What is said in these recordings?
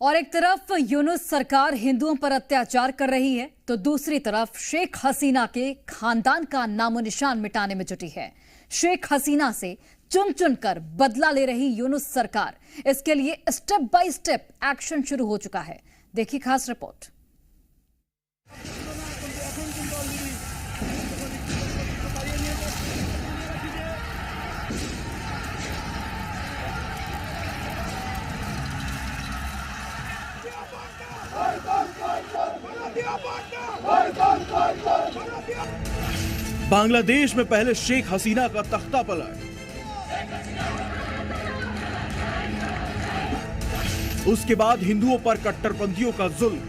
और एक तरफ यूनुस सरकार हिंदुओं पर अत्याचार कर रही है तो दूसरी तरफ शेख हसीना के खानदान का नामो निशान मिटाने में जुटी है। शेख हसीना से चुन चुन कर बदला ले रही यूनुस सरकार, इसके लिए स्टेप बाय स्टेप एक्शन शुरू हो चुका है। देखिए खास रिपोर्ट। बांग्लादेश में पहले शेख हसीना का तख्ता पलट, उसके बाद हिंदुओं पर कट्टरपंथियों का जुल्म।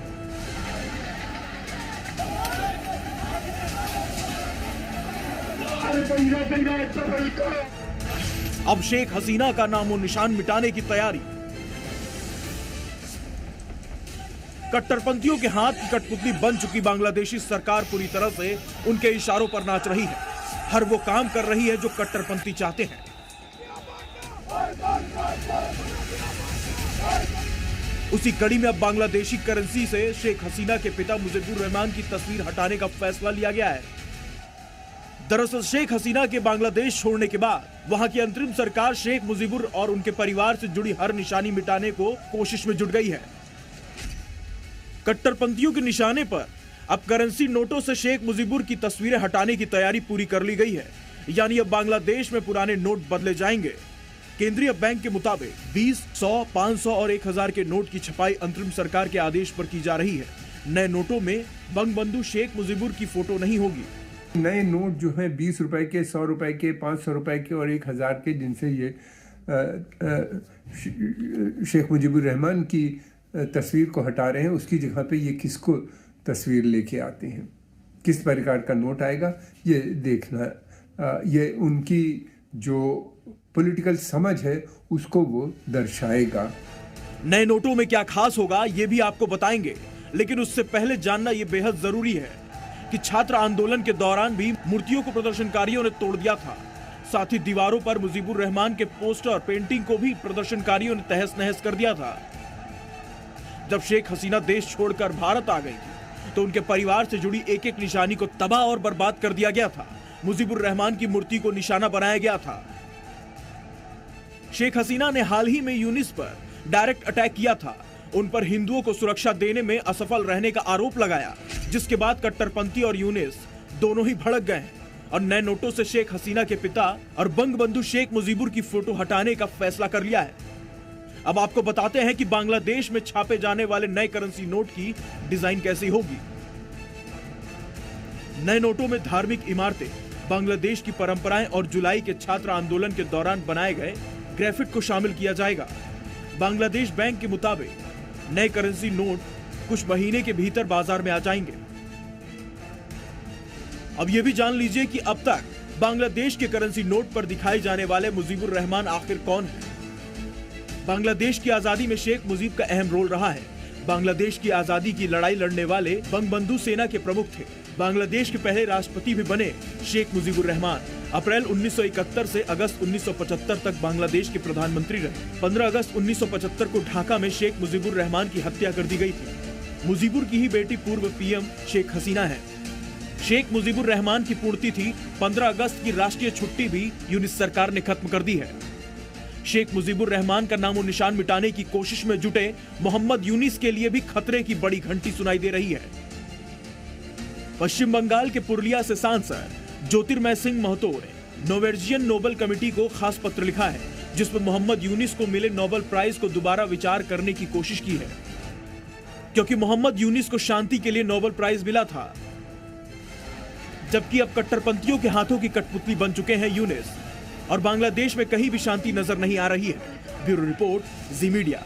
अब शेख हसीना का नामो निशान मिटाने की तैयारी। कट्टरपंथियों के हाथ की कठपुतली बन चुकी बांग्लादेशी सरकार पूरी तरह से उनके इशारों पर नाच रही है। हर वो काम कर रही है जो कट्टरपंथी चाहते हैं। उसी कड़ी में अब बांग्लादेशी करेंसी से शेख हसीना के पिता मुजीबुर रहमान की तस्वीर हटाने का फैसला लिया गया है। दरअसल शेख हसीना के बांग्लादेश छोड़ने के बाद वहां की अंतरिम सरकार शेख मुजीबुर और उनके परिवार से जुड़ी हर निशानी मिटाने को कोशिश में जुट गई है। कट्टरपंथियों के निशाने पर अब करेंसी नोटों से शेख मुजीबुर की तस्वीरें हटाने की तैयारी पूरी कर ली गई है। यानी अब बांग्लादेश में पुराने नोट बदले जाएंगे। केंद्रीय बैंक के मुताबिक 20, 100, 500 और 1000 के नोट की छपाई अंतरिम सरकार के आदेश पर की जा रही है। नए नोटों में बंगबंधु शेख मुजीबुर की फोटो नहीं होगी। नए नोट जो हैं 20 रुपए के, 100 रुपए के, 500 रुपए के और 1000 के, जिनसे ये शेख मुजीबुर रहमान की तस्वीर को हटा रहे हैं, उसकी जगह पे ये किसको तस्वीर लेके आते हैं, किस प्रकार का नोट आएगा, ये देखना, ये उनकी जो पॉलिटिकल समझ है उसको वो दर्शाएगा। नए नोटों में क्या खास होगा ये भी आपको बताएंगे, लेकिन उससे पहले जानना ये बेहद जरूरी है कि छात्र आंदोलन के दौरान भी मूर्तियों को प्रदर्शनकारियों ने तोड़ दिया था। साथ ही दीवारों पर मुजीबुर रहमान के पोस्टर, पेंटिंग को भी प्रदर्शनकारियों ने तहस नहस कर दिया था। जब शेख हसीना देश छोड़कर भारत आ गई थी तो उनके परिवार से जुड़ी एक एक निशानी को तबाह और बर्बाद कर दिया गया था। मुजीबुर रहमान की मूर्ति को निशाना बनाया गया था। शेख हसीना ने हाल ही में यूनिस पर डायरेक्ट अटैक किया था। उन पर हिंदुओं को सुरक्षा देने में असफल रहने का आरोप लगाया, जिसके बाद कट्टरपंथी और यूनिस दोनों ही भड़क गए और नए नोटों से शेख हसीना के पिता और बंगबंधु शेख मुजीबुर की फोटो हटाने का फैसला कर लिया है। अब आपको बताते हैं कि बांग्लादेश में छापे जाने वाले नए करेंसी नोट की डिजाइन कैसी होगी। नए नोटों में धार्मिक इमारतें, बांग्लादेश की परंपराएं और जुलाई के छात्र आंदोलन के दौरान बनाए गए ग्राफिक को शामिल किया जाएगा। बांग्लादेश बैंक के मुताबिक नए करेंसी नोट कुछ महीने के भीतर बाजार में आ जाएंगे। अब यह भी जान लीजिए कि अब तक बांग्लादेश के करेंसी नोट पर दिखाए जाने वाले मुजीबुर रहमान आखिर कौन है। बांग्लादेश की आजादी में शेख मुजीब का अहम रोल रहा है। बांग्लादेश की आजादी की लड़ाई लड़ने वाले बंगबंधु सेना के प्रमुख थे। बांग्लादेश के पहले राष्ट्रपति भी बने शेख मुजीबुर रहमान। अप्रैल 1971 से अगस्त 1975 तक बांग्लादेश के प्रधानमंत्री रहे। 15 अगस्त 1975 को ढाका में शेख मुजीबुर रहमान की हत्या कर दी गई थी। मुजीबुर की ही बेटी पूर्व पीएम शेख हसीना है। शेख मुजीबुर रहमान की पुण्यतिथि 15 अगस्त की राष्ट्रीय छुट्टी भी यूनिस सरकार ने खत्म कर दी है। शेख मुजीबुर रहमान का नामो निशान मिटाने की कोशिश में जुटे मोहम्मद यूनिस के लिए भी खतरे की बड़ी घंटी सुनाई दे रही है। पश्चिम बंगाल के पुरुलिया से सांसद ज्योतिर्मय सिंह महतो ने नॉर्वेजियन नोबेल कमेटी को खास पत्र लिखा है, जिसमें मोहम्मद यूनिस को मिले नोबेल प्राइज को दोबारा विचार करने की कोशिश की है, क्योंकि मोहम्मद यूनिस को शांति के लिए नोबेल प्राइज मिला था, जबकि अब कट्टरपंथियों के हाथों की कठपुतली बन चुके हैं यूनिस और बांग्लादेश में कहीं भी शांति नजर नहीं आ रही है। ब्यूरो रिपोर्ट, जी मीडिया।